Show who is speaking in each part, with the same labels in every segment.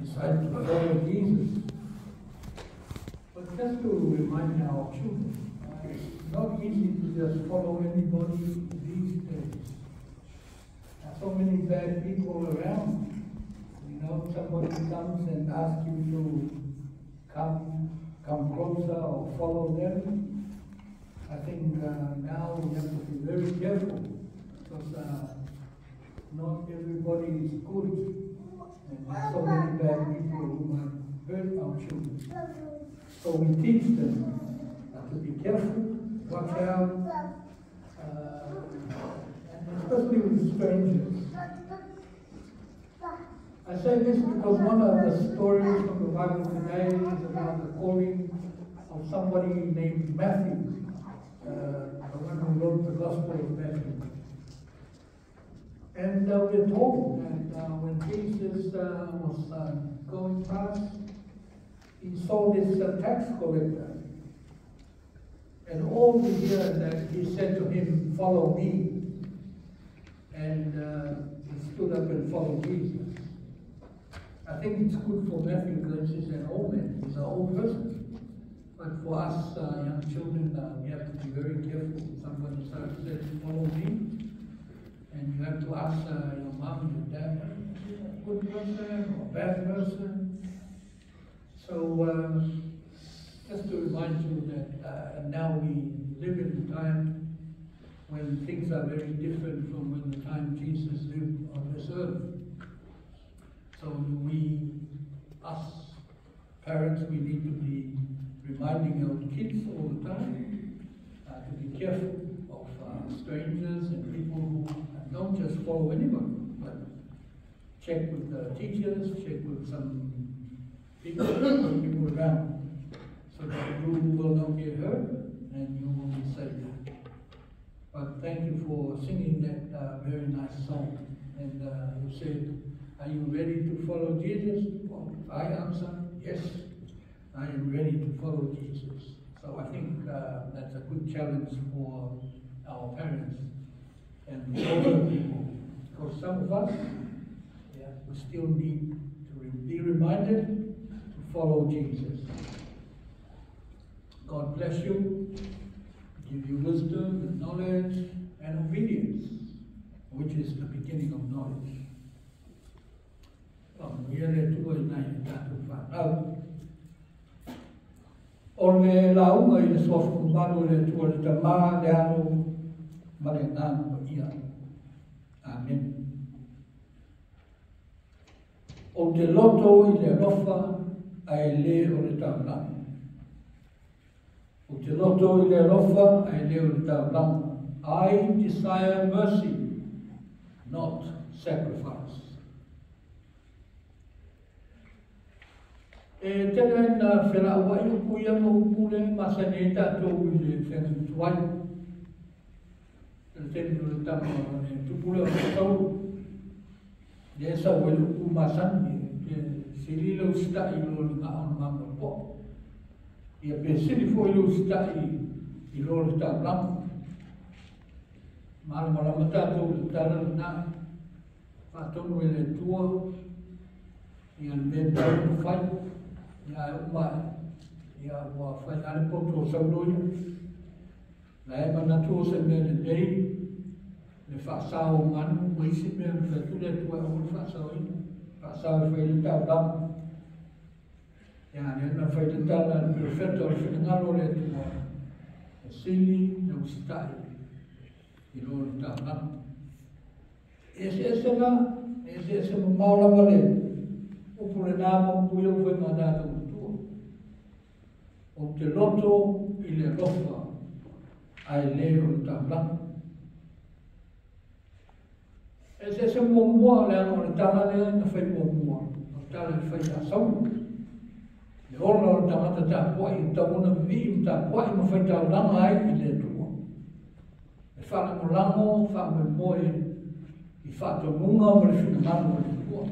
Speaker 1: decided to follow Jesus. But just to remind our children, it's not easy to just follow anybody these days. There are so many bad people around. You know, somebody comes and asks you to come closer or follow them. I think now we have to be very careful because not everybody is good. And there are so many bad people who might hurt our children. So we teach them to be careful, watch out, and especially with strangers. I say this because one of the stories from the Bible today is about the calling of somebody named Matthew, the one who wrote the Gospel of Matthew. And we're told that when Jesus was going past, he saw this tax collector. And all we hear that he said to him, "Follow me." And he stood up and followed Jesus. I think it's good for Matthew because he's an old man, he's an old person. But for us young children, we have to be very careful. Somebody says, "Follow me." And you have to ask your mom and your dad, is he a good person or a bad person? So just to remind you that now we live in a time when things are very different from when the time Jesus lived on this earth. So us parents, we need to be reminding our kids all the time to be careful of strangers and people who don't just follow anybody, but check with the teachers, check with some people around, so that you will not get hurt and you will be safe. But thank you for singing that very nice song. And you said, "Are you ready to follow Jesus?" Well, I answer, yes, I am ready to follow Jesus. So I think that's a good challenge for our parents and older people, because some of us, we still need to be reminded to follow Jesus. God bless you, give you wisdom and knowledge and obedience, which is the beginning of knowledge. Ole lau ai le sofu maru le tua le tamā le anu ma le ngānu pa ia. Amen. O te loto I le rofa ai le o le taulanga. O te loto I le rofa ai le o le taulanga. I desire mercy, not sacrifice. E tēnei nā whera wai upu ia mo upu le masane tātou I le whenga tuai. Le tēnei o le tama o le tupule o le tau. Le sa wai upu masane, ke sililo stai lo le ngā on mama po. Ia pe sili fo ilo stai I lo le tau lam. Mara mara tātou le tala le nā. Whātonu le tua. Ia le me tau whai. Ia uma, ia ua whai ale poto o saunoia. La e manatua se mea le dei, le whaasao o nganu, o isi mea le whaitule atua o le whaasao ina. Whaasao e whai le tau lama. Ia ne ana whai le tala le perfecto o le whinangalo le atua. E sili le usitai, I lo le tau lama. Ese la, ese maulawa le. Upu le nāma upu iau whai manata utua. O te loto I le rofa ai le o le taulanga. E se mua le anga o le tala le na whai mua. O tala le whai a sau. Le orna o le tangata tā puai I tauna vivi tā puai ma whai taulanga ai I le tua. E whaka mo lango, whaka me moe I whātonunga ma le whinangano o le tua.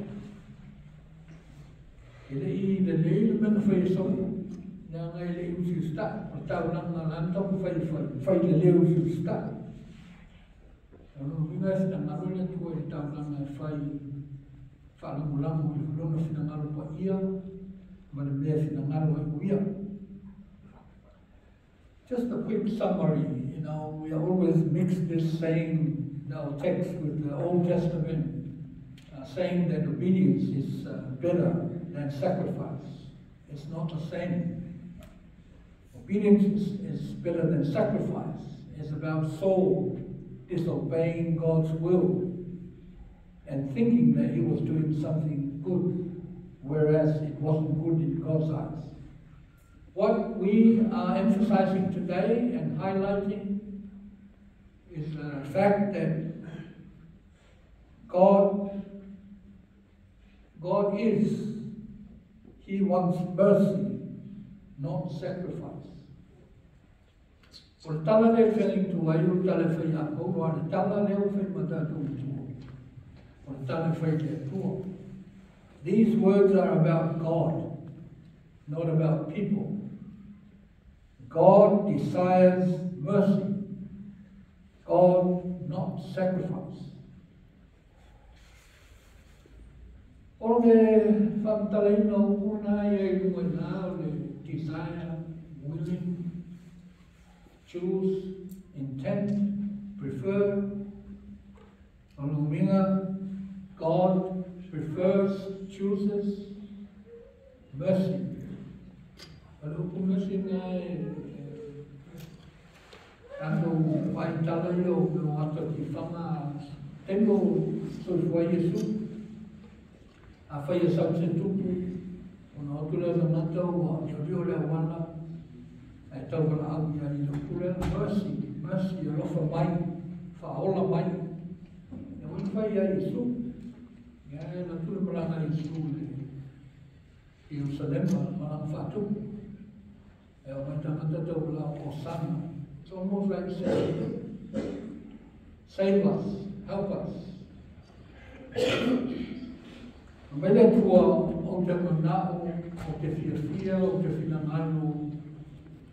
Speaker 1: Ele le mena whai sau. Nā ngai le usi usta, o tau nanga lantau whai le leo usi usta. Ano minga sina marole tua I tau nanga whai whaalamu I whalona whinangaro pa ia, ma le mea whinangaro I uia. Just a quick summary, we always mix this saying, our text with the Old Testament, saying that obedience is better than sacrifice. It's not the same. Obedience is better than sacrifice. It's about Saul disobeying God's will and thinking that he was doing something good, whereas it wasn't good in God's eyes. What we are emphasizing today and highlighting is the fact that God is, He wants mercy, not sacrifice. O le tala leo whengi tu ai o tala whai a kou, o le tala leo whai mata tu tua. O le tala whai te tua. These words are about God, not about people. God desires mercy. God, not sacrifice. O le whamtalaina o kuna e lunga nā, le desire, willing, choose, intent, prefer. O luminga, God prefers, chooses, mercy. O luku mercy nā Ando wai tala i o ata ki whanga tengo soifua Iesu. A whai e sau se tupu, o na otula na nata o a rio lea wana, e tau wana au i ani no kule, mercy, e lofa mai, whaola mai. E wani whai a Iesu, ia e na tule maranga Iesu i Jerusalema, marang whatupu. E o mai tangata tau la o sana. It's almost like saying, save us, help us. Mele tua o te manao, o te whiawhia, o te whinangalo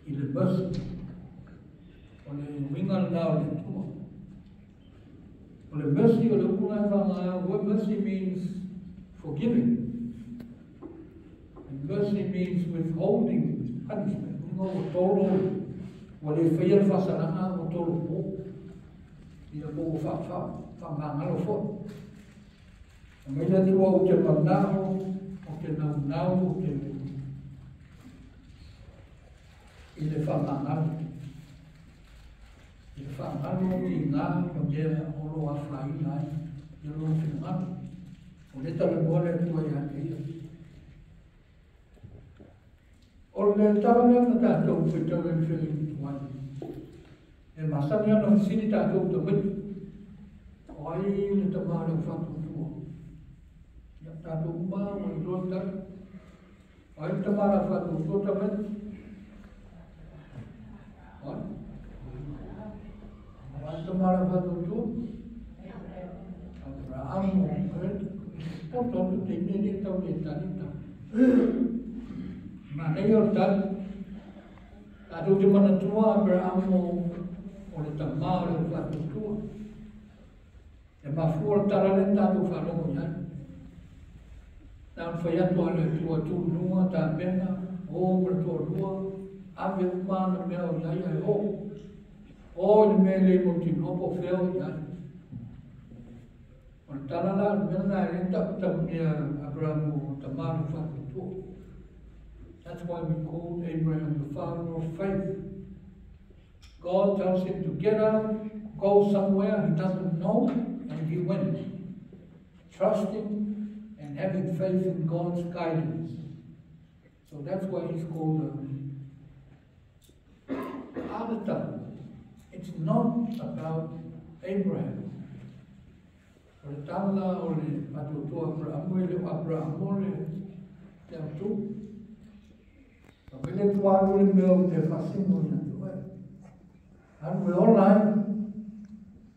Speaker 1: I le mercy. O le winga nao le tua. O le mercy o le ukunai whanga, what mercy means forgiving. And mercy means withholding punishment. Winga o tolo. O le whaia whasaranga o tolu po. Ia po whamangalo fo. O meila tua o te manao, o te naunau, o te I le whamangalo. I le whamangalo ki ngā, o mea olo a whai nai, I lo whinangalo. O le tala mole tua I ake ia. O le tawanga na tātou whitau e whiri tuani. E masani ana whisini tātou ta witi. O ai le tamare o whatu tua. Ia tātou uma o I roa tari. O ai le tamare o whatu tua ta witi. O ai. O ai le tamare o whatu tua. Abraham o kret. O tonu te nere tau le tarita. Ma nei o tali, tātou te mana tua Abraham o le tamare o whatu tua. E mafua tala le tātou whanongo iai. Nā whai atu ale tua tū nua tā pena, o mara tua rua, ave umana mea o iai ai o. O le mea le mo tinopo wheo iai. O le tala la, mea nā e tapu mea Abraham o tamare o whatu tua. That's why we call Abraham the father of faith. God tells him to get up, go somewhere he doesn't know, and he went, trusting and having faith in God's guidance. So that's why he's called Adata. It's not about Abraham. O le tala o le patotoa Abraham o le te atu. Pele tuaru le meo te whasingo na tu e. Anu e olai.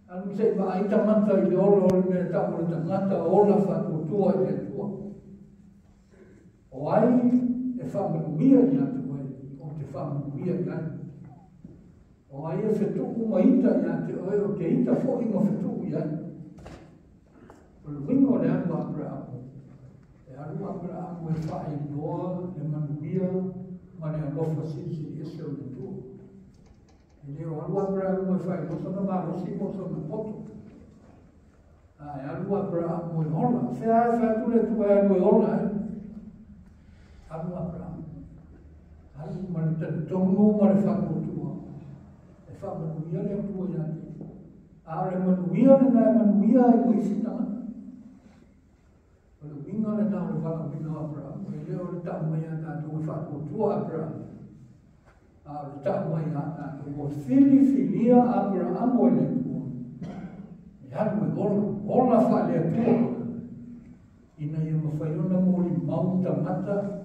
Speaker 1: Anu se pa ai tamata I le ola o le mea tamu le tangata ola whatutua I te tua. O ai e whamanumia na tu e. O te whamanumia kai. O ai e whetuku maita na te oe o te ita fōi ma whetuku iai. O le wingo le anu Abraham. Abraham we whae noa, le manuia, ma le alofa sisi ese o le tua. E leo alu Abraham we whae noa na marosi mo sa na poto. Ai alu Abraham we hola, whea e whea tule tua e we hola e. Alu Abraham. Alu ma le tatu tongu ma le whakotua. E whamanuia le tua iate. A le manuia le nai manuia e mo isi tangata. O le winga le nao le whaka pina Abraham. O le leo le tau mai a tātou e whakotua Abraham. A le tau mai a tātou. O filia Abraham o le tua. E alu e ola wha le tua. Ina ia mawhaiona mo li mau tangata.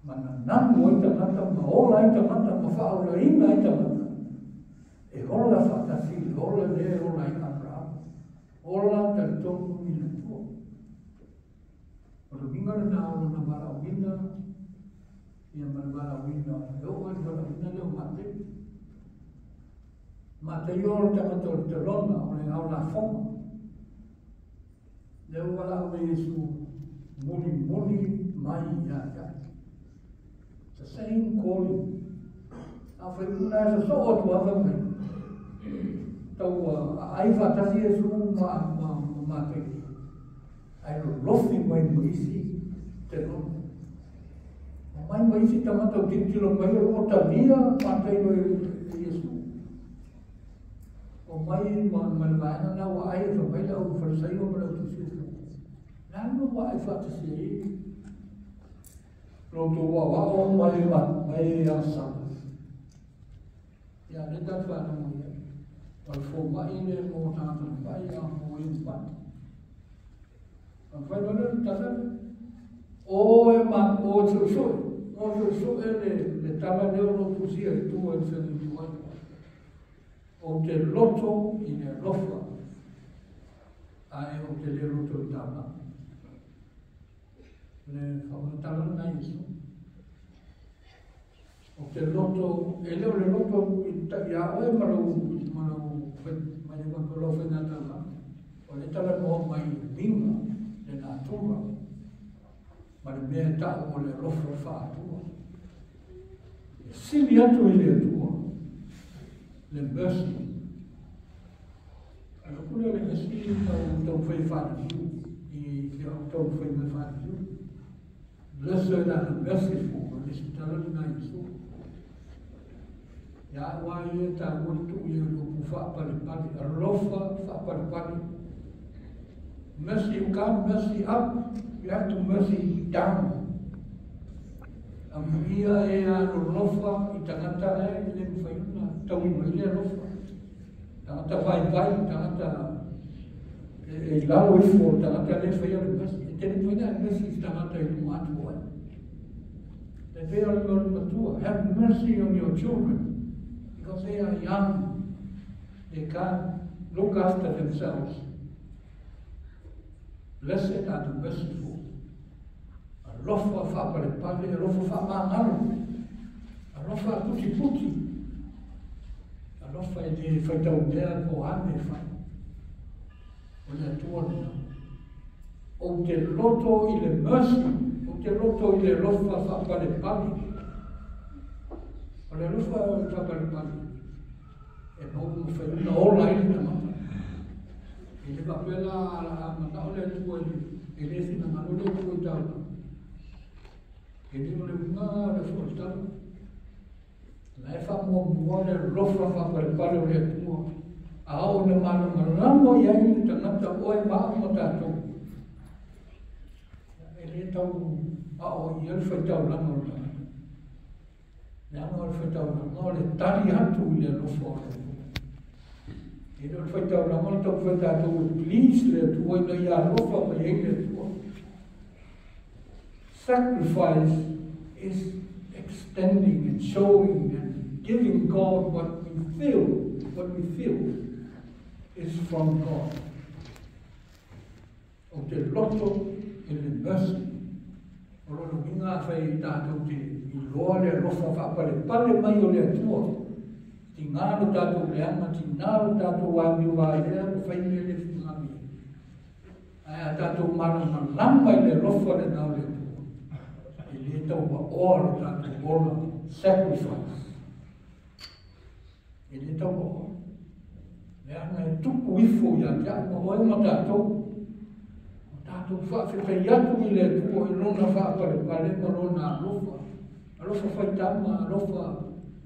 Speaker 1: Mana namu ai tangata, ma ola ai tangata, ma whaola ina ai tangata. E ola whakasi, ola le ola i Abraham. Ola tali tongu i le tua. O le winga le nao na marawina, ia marawina, e o ai marawina leo mate. Mate i o le tangata o le telona, o le au la fonga. Leo wala o Yesu, muli mai ia. The same calling. A whai una e sa soa tu awa mai. Tau ai whatasi e su ma te. Ai lo lofi mai maisi te no. Mai maisi tamata o titilo mai o otania ma te ilo e Yesu. O mai malvaina na wa ai fa mai la o farisai o mara tu siu. Nano wa ai whatasi e. Roto wa o mai asa. Ya le dat wa no ya. Wal fo mai le mo ta ta mai ya mo i pa. Fa no le ta o e ma o so le tava le o tu sia tu e se ni tu. O te loto in e lofa. Ai o te le loto tava. Le fauna na iso. O te loto, e leo le loto ia oe marau mai e wakolo whenga tala. O le tala mo mai vinga, le nā tura. Ma le mea tau o le rofo whātua. E sili atu i le atua. Le mercy. Alo kule le esi tau whai whātua. I tau whai mai whātua. Blessed are the merciful, this telling night so. Ya why ta wontu ye lu fa pali rofa fa pali. Mercy you can't mercy up, you have to mercy down. Amia e a rofa itangata e le faiuna tawi mai le rofa. Tangata vai tangata e lao e fo tangata le faiuna mercy. Mercy have mercy on your children because they are young. They can't look after themselves. Blessed are the merciful. Alofa fa pale pale, alofa fa mangalo, alofa puti. Alofa e te whaitau mea ko ane whai. O le tuana. O te loto i le mercy, o te loto i le lofa whapare pali. O le lofa whapare pali. E mau whaina ola i le mata. E le papela a mata o le tua e le fina mano le tua i tau. E le o le winga le fuatau. La e whamua le lofa whapare pali o le tua. A o le mana maramo i ai le tangata oe maa mo tātou. E tau ao i alfa tau langa o langa. Le anga alfa tau langa o le tali hatu i le lofo. E le alfa tau langa o tau whata tau please le tua i ia lofa mai e le tua. Sacrifice is extending and showing and giving God what we feel is from God. O te loto e le mercy. O lono minga whai tātou te i loa le rofa whapare pale mai o le atua. Ti ngāro tātou leanga, ti ngāro tātou wāmiu wā ea, o whai me le whingami. Ai a tātou mana malama I le rofa le nau le tua. I le tau wa oa le tātou ola, sacrifice. I le tau wa oa. Le ana e tuku ifo ia te ai ma oe ma tātou. Tātou whaafetai atu I le tua I lona whaapare pare ma lona alofa. Alofa whaitama, alofa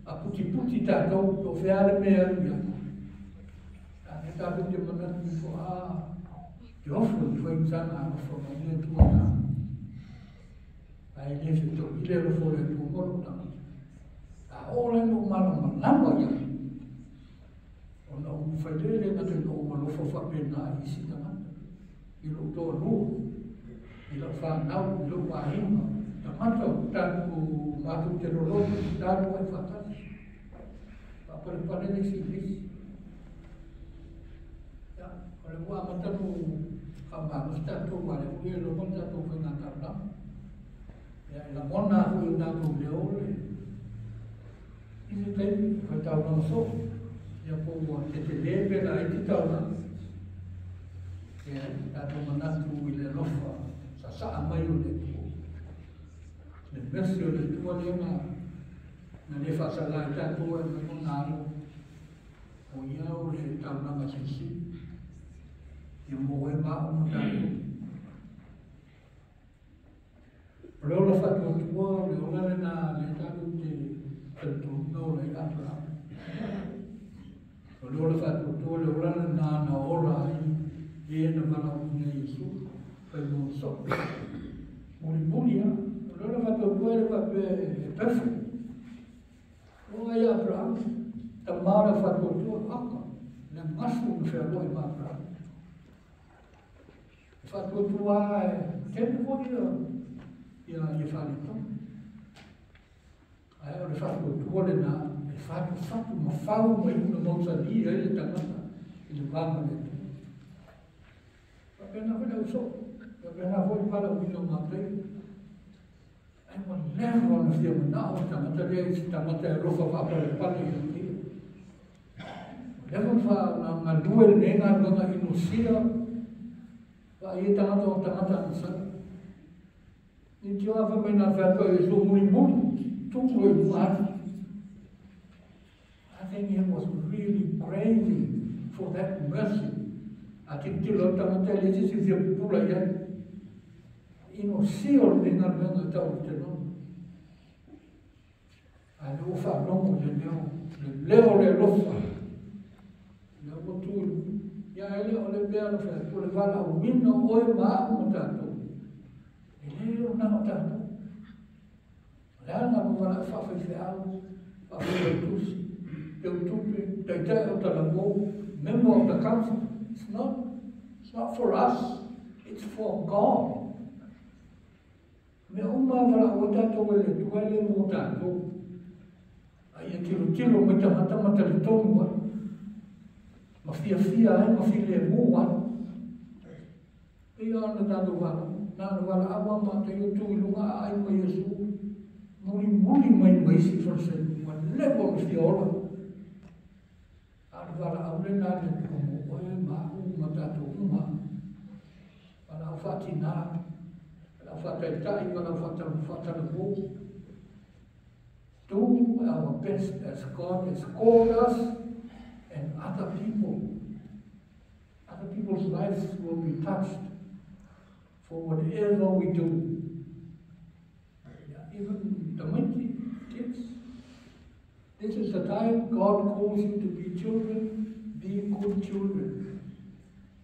Speaker 1: a puti tātou, tō whiare mea ia. Tāne tātou te manatu I fo te ofo I whaitanga alofa ma ia tua tā. Ai le whito I le rofo le tua moro tanga. Tā ora no marama lama ia. Ona o whailere na te no malofa whapena I si tanga. I lo toa lua. I lo whanau, I lo wahima. Ta mata o tāku mātu te roloto, tāku ai whatasi. Whapare parele si lisi. Ya, kore wā matanu whamāmas tātou wale ue lo mon tātou whainga tāpuna. Ya, I la mona hui o tātou leole. I se teimi, whai tau namaso. Ya po te lepe la I ti tau na. Ya, tātou manatu I le rofa. Sa saa mai o le tua. Le mersi o le tua le na le whasala I tātou e me nāro. O iau le tau nanga sisi. Ia mo e mao mo tātou. Reo la whatua tua, le orare na le tātou te tātou no le Abraham. O lora whatua tua, le orare na ora I na mana o nga Yesu, pai mo so. Muli ya, lora whatua tua le whape e pefu. O ai Abraham, ta mara whatua tua aka, le masu na whea loi ma Abraham. Whatua tua e tēne koni ia whale tonu. Ai o le whatua tua le na, le whatu mawhau mai una mausa ni e le tangata, I le wama le tonu. Pena whena uso, pena hoi para wino mātai. Ai mo lewa na whia mana o tangata rea I tangata e rofa whapare pane I kia. Lewa wha ngā lue ne ngā runga ino sia, wa I tangata o tangata na sana. Ni tio awa me nā whātua e so muri, tuku e muari. I think he was really craving for that mercy. A te tilo tangata le tisi whia pula iai. Ino sio le ngā runga tau te nono. A leo whanongo le leo le lofa. Leo o tūru. Ia ele o le bea no whai, o le wala o mino oe maa o tātou. E leo na o tātou. Lea ngā mo wala whawhai whiau, whawhai tusi, te utupe, teitai o talamo, member of the council. It's not for us, it's for God. Me uma wala o tātou e le tuale mo tātou. Ai e tilo me tamata mata le tonu wa. Ma fia ai, ma fia le mo wa. E ana tātou wala. Nāna wala awa ma te yotu I lunga ai ma Yesu. Muri mai si forse. Ma lepo ma fia ola. Ana wala aule nāne komo oe ma ma tātou uma. Wala au whati nā. Wala au whataitai, wala au whatanamo. Do our best as God has called us and other people. Other people's lives will be touched for whatever we do. Yeah, even the mighty kids. This is the time God calls you to be children, be good children.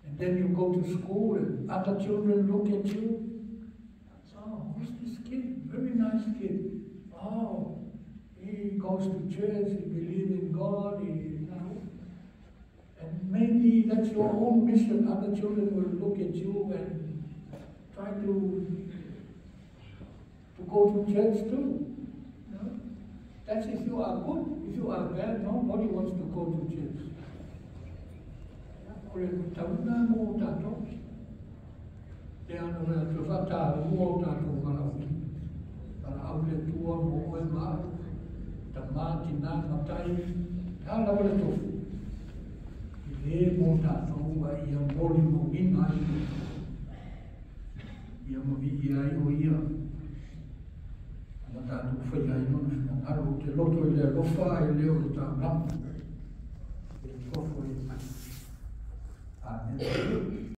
Speaker 1: And then you go to school and other children look at you. Oh, who's this kid? Very nice kid. Oh, he goes to church, he believes in God, you know. And maybe that's your own mission. Other children will look at you and try to go to church too. You know? That's if you are good. If you are bad, nobody wants to go to church. Kore tauna mo tātou. Te ana mea te whata mo tātou whanau. Para au le tua mo e maa. Ta māti nā matai. Tā lawa le tofu. I le mo tātou wa ia mori mo ina i. ia mavi ia I o ia. Ana tātou whai ai nona whinangaro te loto I le alofa e leo le tāngapu. E tofo e. Amen.